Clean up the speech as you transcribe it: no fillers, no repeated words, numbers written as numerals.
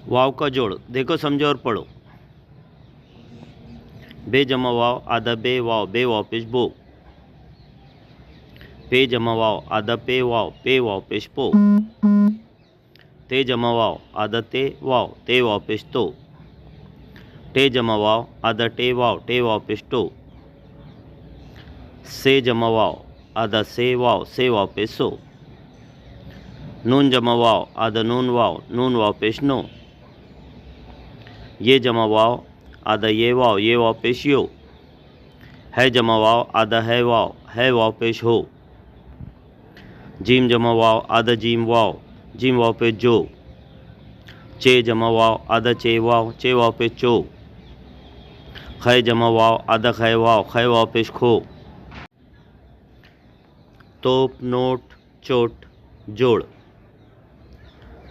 Wow का जोड़, देखो समझो और पढ़ो। बे जमा वाव आधा बे वाव पेश बो। पे जमा वाव आधा पे वाव पेश पो। ते जमा वाव आधा ते वाव पेश तो। टे जमा वाव आधा टे वाव पेश टो। से जमा वाव आधा से वाव पेश सो। नून जमा वाव आधा नून वाव पेश नो। ये जमा वाव आधा ये वाव पेश यो। है जमा वाव आधा है वाव पेश हो। जीम जमा वाव आधा जीम वाव पेश जो। चे जमा वाव आधा चे वाव पेश चो। खै जमा वाव आधा खै वाव पेश खो। तोप नोट चोट जोड़।